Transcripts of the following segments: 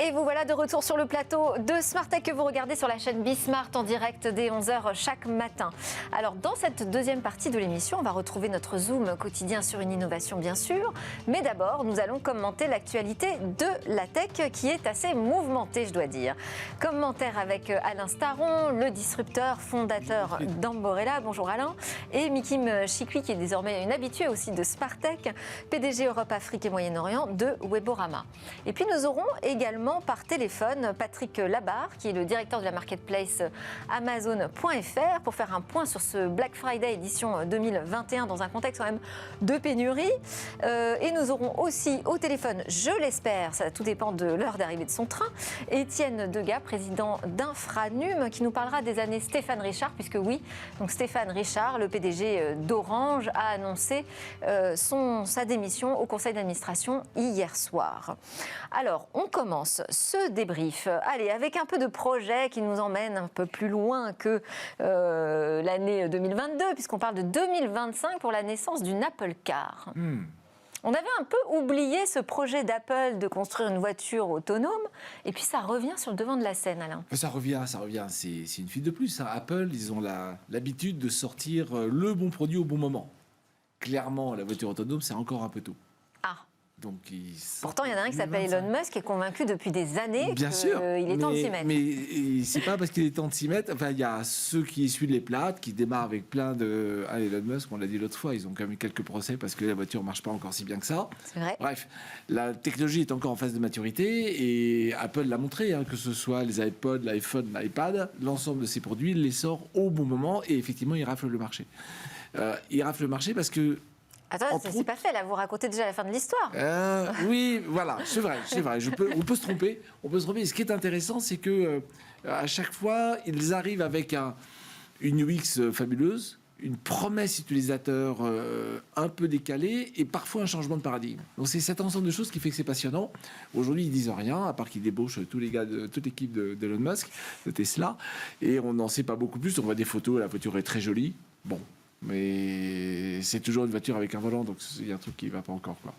Et vous voilà de retour sur le plateau de Smart Tech que vous regardez sur la chaîne Bismart en direct dès 11h chaque matin. Alors dans cette deuxième partie de l'émission, on va retrouver notre zoom quotidien sur une innovation bien sûr. Mais d'abord, nous allons commenter l'actualité de la tech qui est assez mouvementée, je dois dire. Commentaire avec Alain Staron, le disrupteur, fondateur d'Amborella. Bonjour Alain. Et Mikim Chikwi qui est désormais une habituée aussi de Smart Tech, PDG Europe, Afrique et Moyen-Orient de Weborama. Et puis nous aurons également par téléphone Patrick Labarre, qui est le directeur de la marketplace Amazon.fr, pour faire un point sur ce Black Friday édition 2021 dans un contexte quand même de pénurie. Et nous aurons aussi au téléphone, je l'espère, ça tout dépend de l'heure d'arrivée de son train, Étienne Degas, président d'Infranum, qui nous parlera des années Stéphane Richard, puisque oui, donc Stéphane Richard, le PDG d'Orange, a annoncé sa démission au conseil d'administration hier soir. Alors, on commence ce débrief, allez, avec un peu de projet qui nous emmène un peu plus loin que l'année 2022, puisqu'on parle de 2025 pour la naissance d'une Apple Car. On avait un peu oublié ce projet d'Apple de construire une voiture autonome, et puis ça revient sur le devant de la scène, Alain. Ça revient. C'est une fuite de plus. Hein. Apple, ils ont l'habitude de sortir le bon produit au bon moment. Clairement, la voiture autonome, c'est encore un peu tôt. Ah. Donc, pourtant, il y en a un qui s'appelle Elon Musk qui est convaincu depuis des années qu'il est temps de s'y mettre. Mais c'est pas parce qu'il est temps de s'y mettre. Enfin, il y a ceux qui essuient les plates, qui démarrent avec plein de... Elon Musk, on l'a dit l'autre fois, ils ont quand même eu quelques procès parce que la voiture ne marche pas encore si bien que ça. C'est vrai. Bref, la technologie est encore en phase de maturité et Apple l'a montré, hein, que ce soit les iPods, l'iPhone, l'iPad, l'ensemble de ces produits, il les sort au bon moment et effectivement, il rafle le marché. Il rafle le marché parce que... Attends, c'est pas fait, là, vous racontez déjà la fin de l'histoire. Oui, voilà, c'est vrai. On peut se tromper. Et ce qui est intéressant, c'est que à chaque fois, ils arrivent avec une UX fabuleuse, une promesse utilisateur un peu décalée et parfois un changement de paradigme. Donc c'est cet ensemble de choses qui fait que c'est passionnant. Aujourd'hui, ils disent rien, à part qu'ils débauchent tous les gars de toute l'équipe d'Elon Musk, de Tesla, et on n'en sait pas beaucoup plus. On voit des photos, la voiture est très jolie. Bon. Mais c'est toujours une voiture avec un volant, donc il y a un truc qui ne va pas encore, quoi.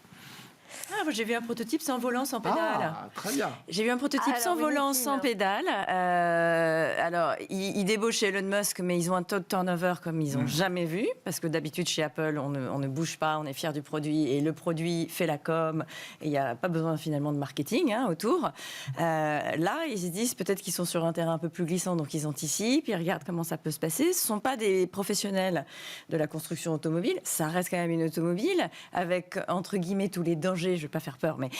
Moi, j'ai vu un prototype sans volant, sans pédale. Ah, très bien. J'ai vu un prototype sans volant, sans pédale. Alors, ils débauchent chez Elon Musk, mais ils ont un taux de turnover comme ils n'ont jamais vu. Parce que d'habitude, chez Apple, on ne bouge pas, on est fier du produit. Et le produit fait la com. Et il n'y a pas besoin finalement de marketing autour. Là, ils se disent peut-être qu'ils sont sur un terrain un peu plus glissant, donc ils anticipent, ils regardent comment ça peut se passer. Ce ne sont pas des professionnels de la construction automobile. Ça reste quand même une automobile avec, entre guillemets, tous les dangers, je ne vais pas faire peur, mais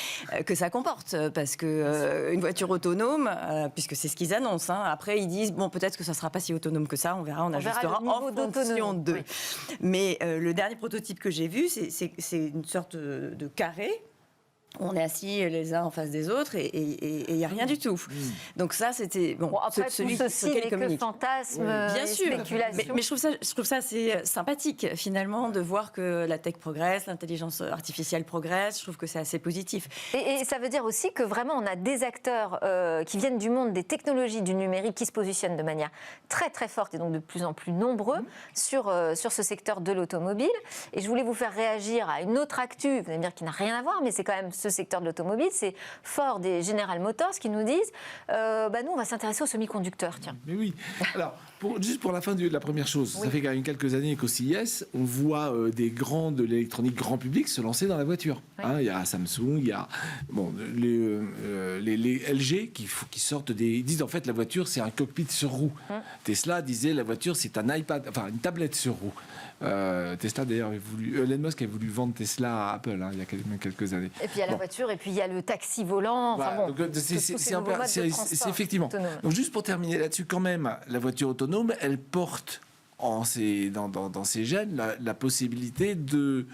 que ça comporte, parce que une voiture autonome, puisque c'est ce qu'ils annoncent, après ils disent, bon, peut-être que ça ne sera pas si autonome que ça, on verra, on ajustera en fonction d'eux. Oui. Mais le dernier prototype que j'ai vu, c'est une sorte de carré. On est assis les uns en face des autres et il n'y a rien du tout. Donc ça, c'était... Bon après, celui tout ceci n'est que fantasme, bien sûr, spéculation. Mais je trouve ça assez sympathique, finalement, de voir que la tech progresse, l'intelligence artificielle progresse. Je trouve que c'est assez positif. Et ça veut dire aussi que vraiment, on a des acteurs qui viennent du monde des technologies, du numérique, qui se positionnent de manière très, très forte et donc de plus en plus nombreux sur ce secteur de l'automobile. Et je voulais vous faire réagir à une autre actu, vous allez me dire qui n'a rien à voir, mais c'est quand même ce secteur de l'automobile, c'est Ford et General Motors qui nous disent nous on va s'intéresser aux semi-conducteurs. Tiens. Mais oui. Alors juste pour la fin de la première chose, ça fait quand même quelques années qu'au CES, on voit des grands de l'électronique grand public se lancer dans la voiture. Oui. Il y a Samsung, il y a les LG qui sortent ils disent en fait la voiture c'est un cockpit sur roue. Tesla disait la voiture c'est un iPad, enfin une tablette sur roue. Tesla d'ailleurs Elon Musk a voulu vendre Tesla à Apple il y a quelques années. Et puis il y a la voiture et puis il y a le taxi volant. Enfin, c'est effectivement. Autonome. Donc juste pour terminer là-dessus, quand même, la voiture autonome, elle porte dans ses gènes la possibilité de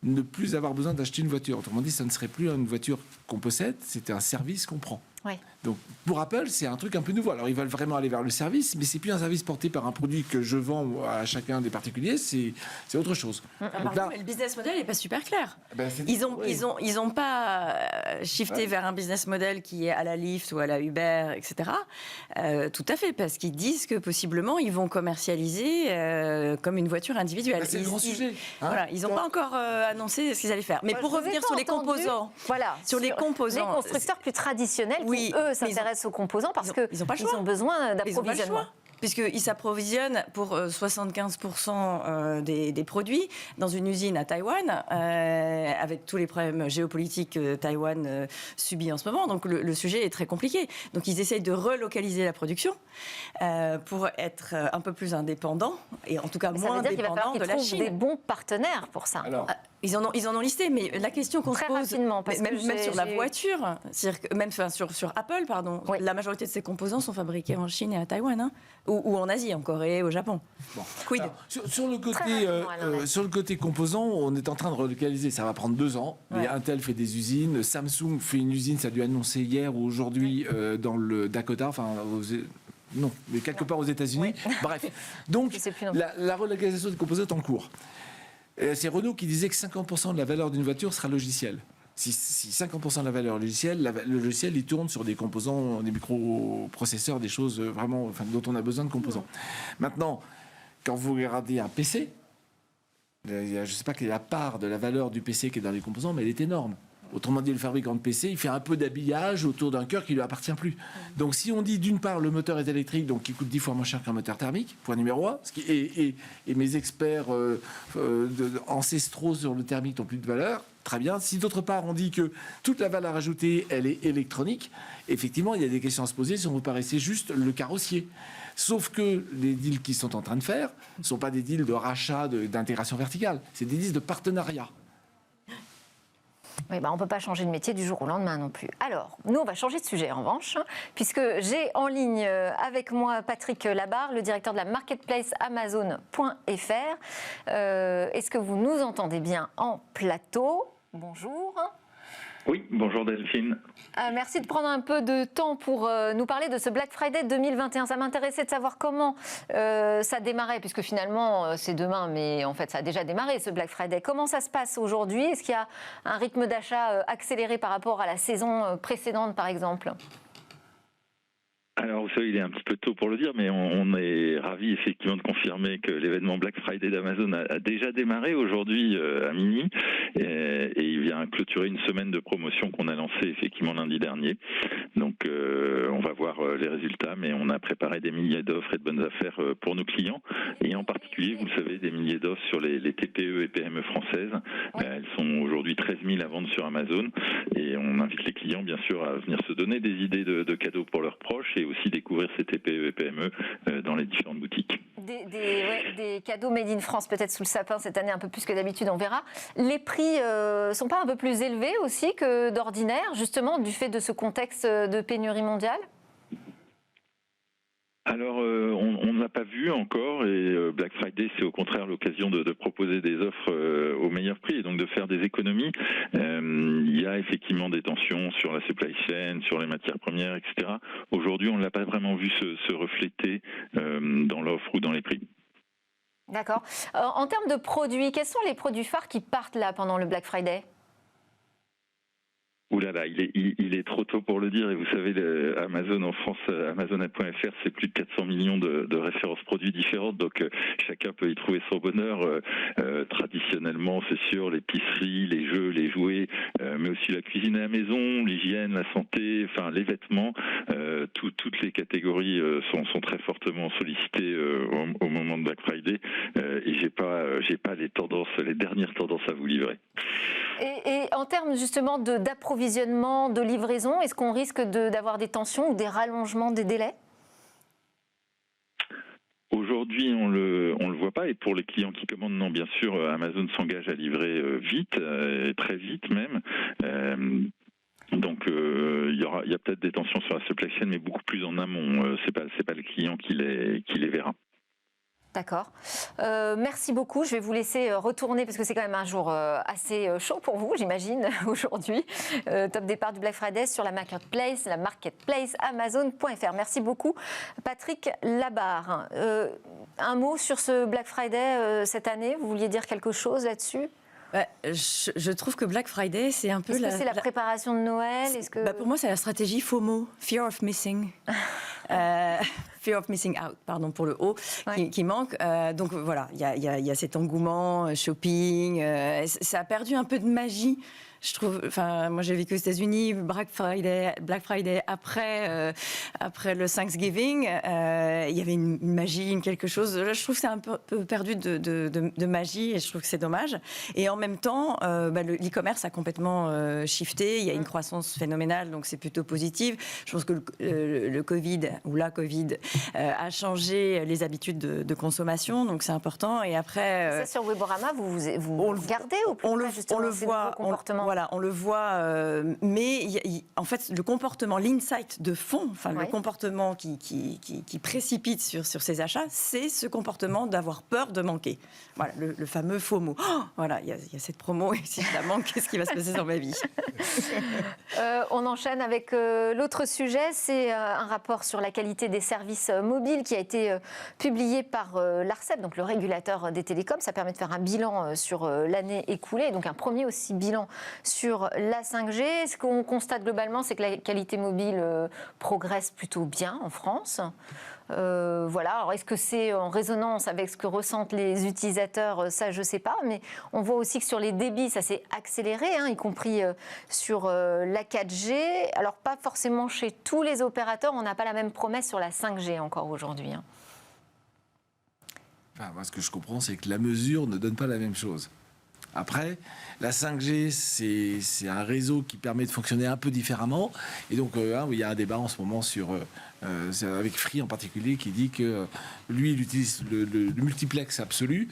ne plus avoir besoin d'acheter une voiture. Autrement dit, ça ne serait plus une voiture qu'on possède, c'était un service qu'on prend. Oui. Donc pour Apple, c'est un truc un peu nouveau. Alors ils veulent vraiment aller vers le service, mais c'est plus un service porté par un produit que je vends à chacun des particuliers, c'est autre chose. Donc là, le business model n'est pas super clair. Ils ont pas shifté vers un business model qui est à la Lyft ou à la Uber, etc. Tout à fait, parce qu'ils disent que possiblement ils vont commercialiser comme une voiture individuelle. C'est le grand sujet. Voilà, ils n'ont pas encore annoncé ce qu'ils allaient faire. Mais pour revenir sur les composants, les constructeurs plus traditionnels Oui, eux, s'intéressent aux composants parce qu'ils ont besoin d'approvisionnement. Puisqu'ils s'approvisionnent pour 75% des produits dans une usine à Taïwan, avec tous les problèmes géopolitiques que Taïwan subit en ce moment. Donc le sujet est très compliqué. Donc ils essayent de relocaliser la production pour être un peu plus indépendants, et en tout cas moins dépendants de la Chine. Ça veut dire qu'il va falloir qu'ils trouvent des bons partenaires pour ça. Alors, ils en ont listé, mais la question qu'on se pose, même sur la voiture, même sur Apple, pardon, oui. La majorité de ces composants sont fabriqués en Chine et à Taïwan, hein, ou en Asie, en Corée, au Japon. Bon. Quid? Alors, sur le côté composants, on est en train de relocaliser. Ça va prendre 2 ans. Ouais. Intel fait des usines, Samsung fait une usine, ça a dû annoncer hier ou aujourd'hui dans le Dakota, enfin non, mais quelque part aux États-Unis. Oui. Bref, donc la relocalisation des composants est en cours. C'est Renault qui disait que 50% de la valeur d'une voiture sera logiciel. Si 50% de la valeur logicielle, le logiciel il tourne sur des composants, des microprocesseurs, des choses vraiment, dont on a besoin de composants. Maintenant, quand vous regardez un PC, je ne sais pas quelle est la part de la valeur du PC qui est dans les composants, mais elle est énorme. Autrement dit, le fabricant de PC, il fait un peu d'habillage autour d'un cœur qui ne lui appartient plus. Donc si on dit d'une part le moteur est électrique, donc qui coûte 10 fois moins cher qu'un moteur thermique, point numéro 1, et mes experts ancestraux sur le thermique n'ont plus de valeur, très bien. Si d'autre part on dit que toute la valeur ajoutée, elle est électronique, effectivement, il y a des questions à se poser si on vous paraissait juste le carrossier. Sauf que les deals qu'ils sont en train de faire ne sont pas des deals de rachat, d'intégration verticale, c'est des deals de partenariat. Oui, on ne peut pas changer de métier du jour au lendemain non plus. Alors, nous, on va changer de sujet en revanche, puisque j'ai en ligne avec moi Patrick Labarre, le directeur de la marketplace Amazon.fr. Est-ce que vous nous entendez bien en plateau? Bonjour. Oui, bonjour Delphine. Merci de prendre un peu de temps pour nous parler de ce Black Friday 2021. Ça m'intéressait de savoir comment ça démarrait, puisque finalement c'est demain, mais en fait ça a déjà démarré ce Black Friday. Comment ça se passe aujourd'hui? Est-ce qu'il y a un rythme d'achat accéléré par rapport à la saison précédente par exemple? Alors, vous savez, il est un petit peu tôt pour le dire, mais on est ravis effectivement de confirmer que l'événement Black Friday d'Amazon a déjà démarré aujourd'hui à minuit et il vient clôturer une semaine de promotion qu'on a lancée effectivement lundi dernier. Donc, on va voir les résultats, mais on a préparé des milliers d'offres et de bonnes affaires pour nos clients et en particulier, vous le savez, des milliers d'offres sur les TPE et PME françaises. Elles sont aujourd'hui 13 000 à vendre sur Amazon et on invite les clients bien sûr à venir se donner des idées de cadeaux pour leurs proches et aussi découvrir ces TPE et PME dans les différentes boutiques. Des cadeaux made in France peut-être sous le sapin cette année un peu plus que d'habitude, on verra. Les prix sont pas un peu plus élevés aussi que d'ordinaire, justement du fait de ce contexte de pénurie mondiale? Alors, on ne l'a pas vu encore et Black Friday, c'est au contraire l'occasion de proposer des offres au meilleur prix et donc de faire des économies. Il y a effectivement des tensions sur la supply chain, sur les matières premières, etc. Aujourd'hui, on ne l'a pas vraiment vu se refléter dans l'offre ou dans les prix. D'accord. En termes de produits, quels sont les produits phares qui partent là pendant le Black Friday ? Ouh là là, il est trop tôt pour le dire et vous savez, Amazon en France, Amazon.fr, c'est plus de 400 millions de références produits différentes, donc chacun peut y trouver son bonheur. Traditionnellement, c'est sûr, l'épicerie, les jeux, les jouets, mais aussi la cuisine à la maison, l'hygiène, la santé, enfin les vêtements, toutes les catégories sont très fortement sollicitées au moment de Black Friday et j'ai pas les dernières tendances à vous livrer. Et en termes justement d'approvisionnement, de livraison, est-ce qu'on risque d'avoir des tensions ou des rallongements des délais ? Aujourd'hui, on le voit pas. Et pour les clients qui commandent, non, bien sûr, Amazon s'engage à livrer vite, très vite même. Donc, il y a peut-être des tensions sur la supply chain, mais beaucoup plus en amont. C'est pas le client qui les verra. D'accord. Merci beaucoup. Je vais vous laisser retourner parce que c'est quand même un jour assez chaud pour vous, j'imagine, aujourd'hui. Top départ du Black Friday sur la marketplace Amazon.fr. Merci beaucoup, Patrick Labarre. Un mot sur ce Black Friday cette année? Vous vouliez dire quelque chose là-dessus? Je trouve que Black Friday, c'est un peu c'est la préparation de Noël? Pour moi, c'est la stratégie FOMO, Fear of Missing. fear of missing out, pardon pour le O, qui manque. Donc voilà, il y a cet engouement shopping. Ça a perdu un peu de magie. Je trouve, enfin, moi j'ai vécu aux États-Unis, Black Friday après le Thanksgiving, il y avait une magie, quelque chose. Là, je trouve que c'est un peu perdu de magie et je trouve que c'est dommage. Et en même temps, l'e-commerce a complètement shifté. Il y a une croissance phénoménale, donc c'est plutôt positif. Je pense que le Covid ou la Covid a changé les habitudes de consommation, donc c'est important. Et après, ça sur Weborama, vous regardez au plus près, justement, on le voit, voilà, on le voit, mais en fait, le comportement, l'insight de fond, enfin, le comportement qui précipite sur ces achats, c'est ce comportement d'avoir peur de manquer. Voilà, le fameux FOMO. Oh, voilà, il y a cette promo, et si je la manque, qu'est-ce qui va se passer dans ma vie? On enchaîne avec l'autre sujet, c'est un rapport sur la qualité des services mobiles qui a été publié par l'ARCEP, donc le régulateur des télécoms. Ça permet de faire un bilan sur l'année écoulée, donc un premier aussi bilan sur la 5G. Ce qu'on constate globalement, c'est que la qualité mobile progresse plutôt bien en France. Voilà. Alors, est-ce que c'est en résonance avec ce que ressentent les utilisateurs? Ça, je ne sais pas. Mais on voit aussi que sur les débits, ça s'est accéléré, y compris sur la 4G. Alors, pas forcément chez tous les opérateurs. On n'a pas la même promesse sur la 5G encore aujourd'hui. Enfin, moi, ce que je comprends, c'est que la mesure ne donne pas la même chose. Après, la 5G, c'est un réseau qui permet de fonctionner un peu différemment. Et donc, il y a un débat en ce moment avec Free en particulier, qui dit que lui, il utilise le multiplex absolu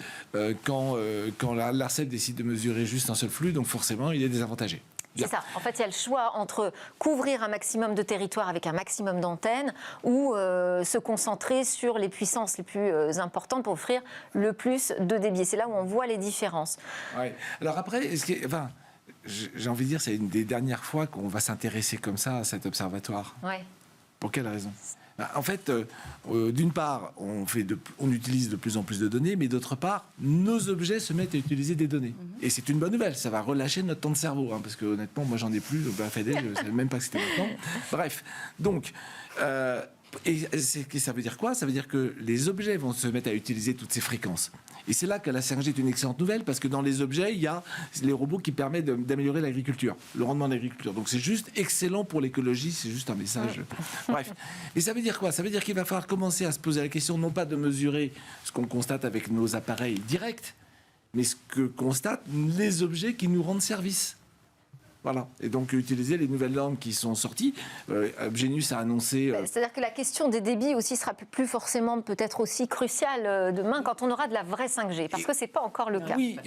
quand l'ARCEP décide de mesurer juste un seul flux. Donc, forcément, il est désavantagé. C'est ça. En fait, il y a le choix entre couvrir un maximum de territoire avec un maximum d'antennes ou se concentrer sur les puissances les plus importantes pour offrir le plus de débit. C'est là où on voit les différences. Ouais. Alors après, j'ai envie de dire, c'est une des dernières fois qu'on va s'intéresser comme ça à cet observatoire. Ouais. Pour quelle raison? En fait, d'une part, on utilise de plus en plus de données, mais d'autre part, nos objets se mettent à utiliser des données. Et c'est une bonne nouvelle, ça va relâcher notre temps de cerveau, parce que honnêtement, moi j'en ai plus, donc je ne savais même pas que c'était maintenant. Bref, donc... ça veut dire quoi? Ça veut dire que les objets vont se mettre à utiliser toutes ces fréquences. Et c'est là que la 5G est une excellente nouvelle, parce que dans les objets, il y a les robots qui permettent d'améliorer l'agriculture, le rendement de l'agriculture. Donc c'est juste excellent pour l'écologie, c'est juste un message. Bref. Et ça veut dire quoi? Ça veut dire qu'il va falloir commencer à se poser la question, non pas de mesurer ce qu'on constate avec nos appareils directs, mais ce que constatent les objets qui nous rendent service. Voilà. Et donc, utiliser les nouvelles normes qui sont sorties. Genius a annoncé... C'est-à-dire que la question des débits aussi sera plus forcément peut-être aussi cruciale demain quand on aura de la vraie 5G, parce que ce n'est pas encore le cas. Oui,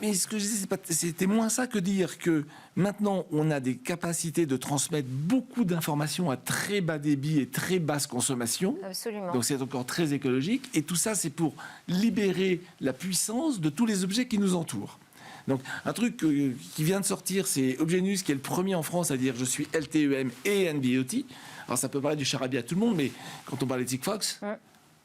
mais ce que je disais, c'était moins ça que dire que maintenant, on a des capacités de transmettre beaucoup d'informations à très bas débit et très basse consommation. Absolument. Donc, c'est encore très écologique. Et tout ça, c'est pour libérer la puissance de tous les objets qui nous entourent. Donc, un truc qui vient de sortir, c'est Genius, qui est le premier en France à dire je suis LTEM et NB-IoT. Alors, ça peut paraître du charabia à tout le monde, mais quand on parlait de Sigfox,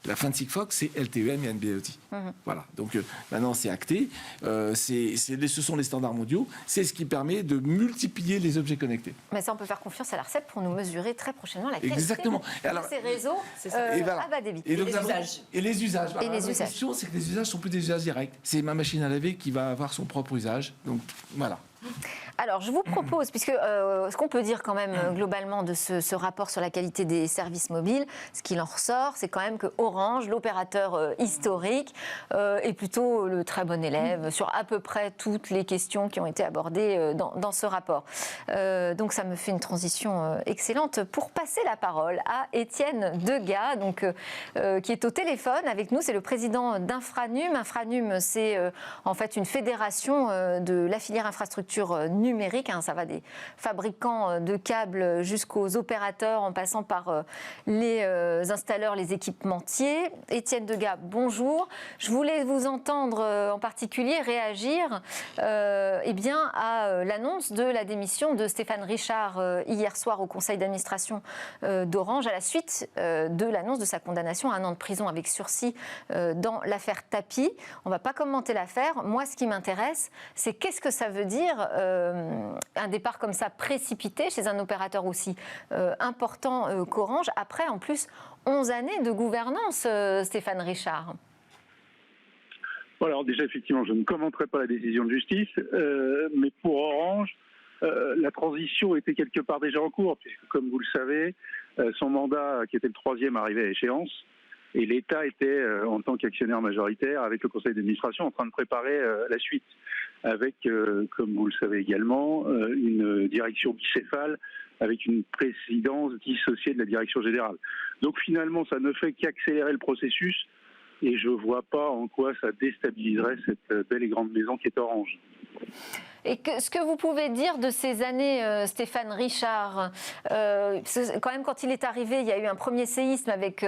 la fin de Sigfox, c'est LTEM et NB-IoT. Voilà. Donc, maintenant, c'est acté. Ce sont les standards mondiaux. C'est ce qui permet de multiplier les objets connectés. Mais ça, on peut faire confiance à l'ARCEP pour nous mesurer très prochainement la qualité de ces réseaux à bas débit. Et les usages. Et les usages. Et les usages. La question, c'est que les usages ne sont plus des usages directs. C'est ma machine à laver qui va avoir son propre usage. Donc, voilà. Alors, je vous propose, puisque ce qu'on peut dire quand même globalement de ce rapport sur la qualité des services mobiles, ce qu'il en ressort, c'est quand même que Orange, l'opérateur historique, est plutôt le très bon élève sur à peu près toutes les questions qui ont été abordées dans ce rapport. Donc, ça me fait une transition excellente pour passer la parole à Étienne Degas, donc, qui est au téléphone avec nous. C'est le président d'Infranum. Infranum, c'est en fait une fédération de la filière infrastructure numérique, ça va des fabricants de câbles jusqu'aux opérateurs en passant par les installeurs, les équipementiers. Étienne Degas, bonjour. Je voulais vous entendre en particulier réagir à l'annonce de la démission de Stéphane Richard hier soir au conseil d'administration d'Orange à la suite de l'annonce de sa condamnation à 1 an de prison avec sursis dans l'affaire Tapi. On ne va pas commenter l'affaire. Moi, ce qui m'intéresse, c'est qu'est-ce que ça veut dire un départ comme ça précipité chez un opérateur aussi important qu'Orange, après en plus 11 années de gouvernance, Stéphane Richard? Alors déjà, effectivement, je ne commenterai pas la décision de justice, mais pour Orange, la transition était quelque part déjà en cours, puisque comme vous le savez, son mandat, qui était le 3e, arrivait à échéance, et l'État était, en tant qu'actionnaire majoritaire, avec le conseil d'administration, en train de préparer la suite, avec, comme vous le savez également, une direction bicéphale, avec une présidence dissociée de la direction générale. Donc finalement, ça ne fait qu'accélérer le processus, et je ne vois pas en quoi ça déstabiliserait cette belle et grande maison qui est Orange. Et ce que vous pouvez dire de ces années, Stéphane Richard, quand même quand il est arrivé, il y a eu un premier séisme avec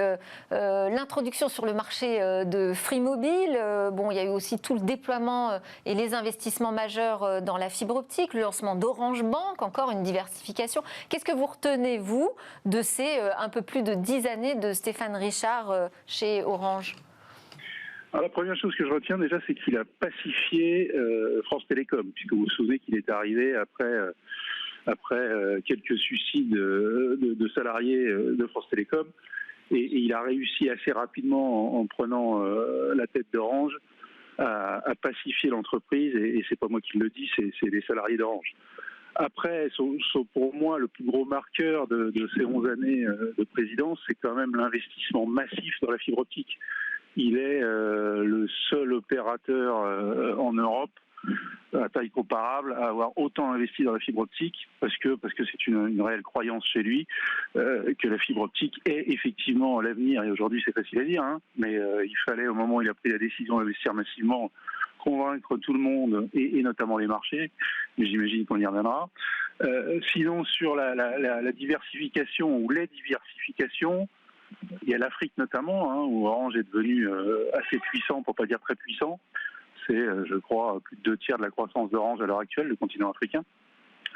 l'introduction sur le marché de Free Mobile. Bon, il y a eu aussi tout le déploiement et les investissements majeurs dans la fibre optique, le lancement d'Orange Bank, encore une diversification. Qu'est-ce que vous retenez, vous, de ces un peu plus de 10 années de Stéphane Richard chez Orange ? Alors, la première chose que je retiens déjà, c'est qu'il a pacifié France Télécom, puisque vous vous souvenez qu'il est arrivé après quelques suicides de salariés de France Télécom, et il a réussi assez rapidement en prenant la tête d'Orange à pacifier l'entreprise, et c'est pas moi qui le dis, c'est les salariés d'Orange. Après, pour moi, le plus gros marqueur de ces 11 années de présidence, c'est quand même l'investissement massif dans la fibre optique. Il est le seul opérateur en Europe à taille comparable à avoir autant investi dans la fibre optique, parce que c'est une réelle croyance chez lui que la fibre optique est effectivement l'avenir. Et aujourd'hui, c'est facile à dire, hein, mais il fallait, au moment où il a pris la décision d'investir massivement, convaincre tout le monde, et notamment les marchés, mais j'imagine qu'on y reviendra. Sinon, sur la diversification ou les diversifications, il y a l'Afrique notamment, hein, où Orange est devenu assez puissant, pour pas dire très puissant. C'est, je crois, plus de 2/3 de la croissance d'Orange à l'heure actuelle, le continent africain.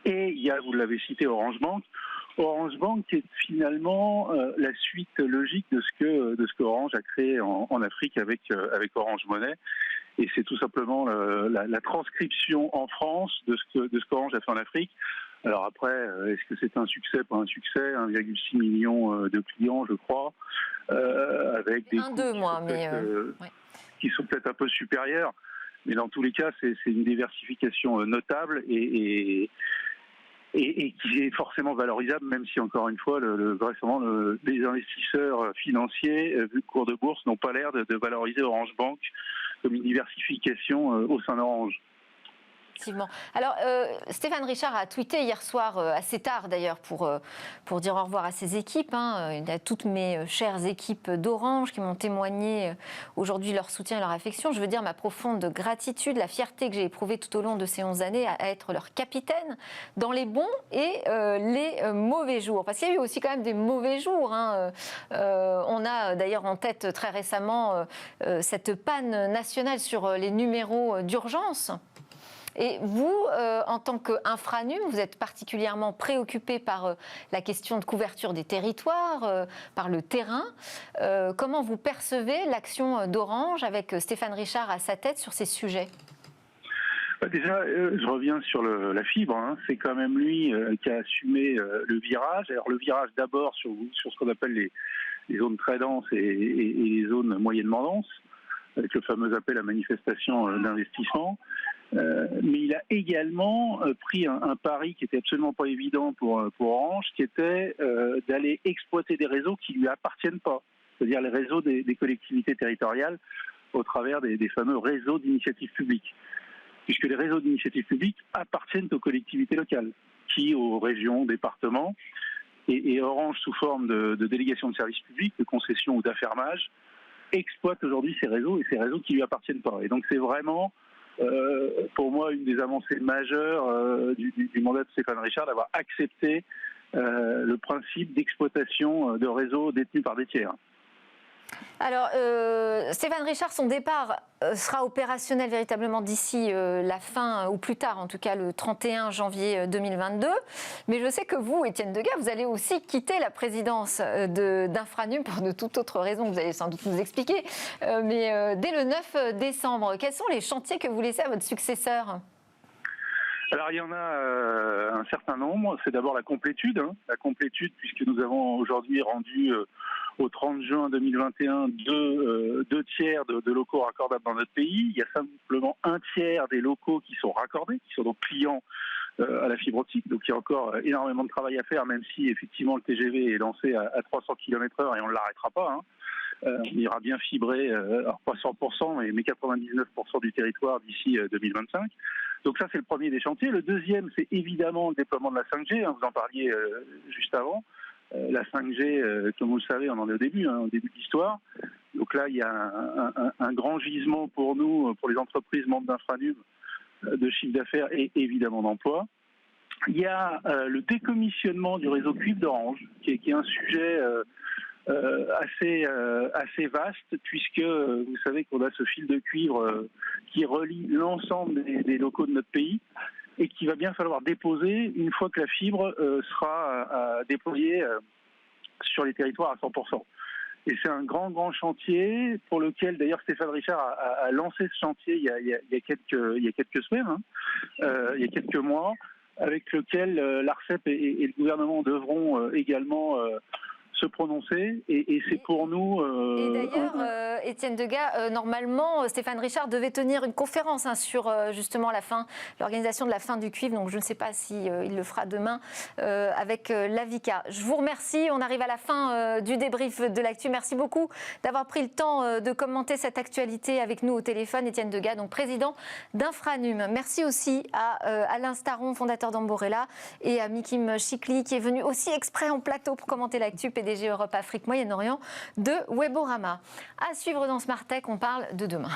Et il y a, vous l'avez cité, Orange Bank. Orange Bank est finalement la suite logique de ce que Orange a créé en Afrique avec Orange Money. Et c'est tout simplement la transcription en France de ce qu'Orange a fait en Afrique. Alors après, est-ce que c'est un succès, pas un succès? 1,6 million de clients, je crois, avec des qui sont peut-être un peu supérieurs. Mais dans tous les cas, c'est une diversification notable et qui est forcément valorisable, même si, encore une fois, les investisseurs financiers, vu le cours de bourse, n'ont pas l'air de valoriser Orange Bank comme une diversification au sein d'Orange. Alors, Stéphane Richard a tweeté hier soir, assez tard d'ailleurs, pour dire au revoir à ses équipes. Il y a toutes mes chères équipes d'Orange qui m'ont témoigné aujourd'hui leur soutien et leur affection. Je veux dire ma profonde gratitude, la fierté que j'ai éprouvée tout au long de ces 11 années à être leur capitaine dans les bons et les mauvais jours. Parce qu'il y a eu aussi quand même des mauvais jours. On a d'ailleurs en tête très récemment cette panne nationale sur les numéros d'urgence. Et vous, en tant qu'Infranum, vous êtes particulièrement préoccupé par la question de couverture des territoires, par le terrain. Comment vous percevez l'action d'Orange avec Stéphane Richard à sa tête sur ces sujets ? Déjà, je reviens sur la fibre. C'est quand même lui qui a assumé le virage. Alors le virage d'abord sur ce qu'on appelle les zones très denses et les zones moyennement denses, avec le fameux appel à manifestation d'investissement. Mais il a également pris un pari qui était absolument pas évident pour Orange, qui était d'aller exploiter des réseaux qui lui appartiennent pas, c'est-à-dire les réseaux des collectivités territoriales au travers des fameux réseaux d'initiative publique, puisque les réseaux d'initiative publique appartiennent aux collectivités locales, qui aux régions, départements, et Orange sous forme de délégation de services publics, de concession ou d'affermage, exploite aujourd'hui ces réseaux et ces réseaux qui lui appartiennent pas. Et donc c'est vraiment pour moi, une des avancées majeures du mandat de Stéphane Richard, d'avoir accepté le principe d'exploitation de réseaux détenus par des tiers. Alors, Stéphane Richard, son départ sera opérationnel véritablement d'ici la fin, ou plus tard en tout cas, le 31 janvier 2022. Mais je sais que vous, Étienne Degas, vous allez aussi quitter la présidence d'Infranum pour de toute autre raison, vous allez sans doute nous expliquer. Mais dès le 9 décembre, quels sont les chantiers que vous laissez à votre successeur ? Alors il y en a un certain nombre. C'est d'abord la complétude. La complétude, puisque nous avons aujourd'hui rendu au 30 juin 2021 deux tiers de locaux raccordables dans notre pays. Il y a simplement un tiers des locaux qui sont raccordés, qui sont donc clients à la fibre optique. Donc il y a encore énormément de travail à faire, même si effectivement le TGV est lancé à 300 km/h et on ne l'arrêtera pas. On ira bien fibrer, alors pas 100%, mais 99% du territoire d'ici 2025. Donc ça, c'est le premier des chantiers. Le deuxième, c'est évidemment le déploiement de la 5G. Vous en parliez juste avant. La 5G, comme vous le savez, on en est au début de l'histoire. Donc là, il y a un grand gisement pour nous, pour les entreprises membres d'Infranum, de chiffre d'affaires et évidemment d'emploi. Il y a le décommissionnement du réseau cuivre d'Orange, qui est un sujet assez vaste, puisque vous savez qu'on a ce fil de cuivre qui relie l'ensemble des locaux de notre pays et qu'il va bien falloir déposer une fois que la fibre sera déployée sur les territoires à 100%. Et c'est un grand chantier pour lequel d'ailleurs Stéphane Richard a lancé ce chantier il y a quelques semaines, il y a quelques mois, avec lequel l'ARCEP et le gouvernement devront également se prononcer et c'est pour nous... Et d'ailleurs, Étienne Degas, normalement, Stéphane Richard devait tenir une conférence sur justement l'organisation de la fin du cuivre, donc je ne sais pas s'il le fera demain avec l'AVICA. Je vous remercie, on arrive à la fin du débrief de l'actu. Merci beaucoup d'avoir pris le temps de commenter cette actualité avec nous au téléphone. Étienne Degas, donc président d'Infranum. Merci aussi à Alain Staron, fondateur d'Amborella, et à Mikim Chikli, qui est venu aussi exprès en plateau pour commenter l'actu, PDG Europe Afrique Moyen-Orient de Weborama. À suivre dans Smart Tech, on parle de demain.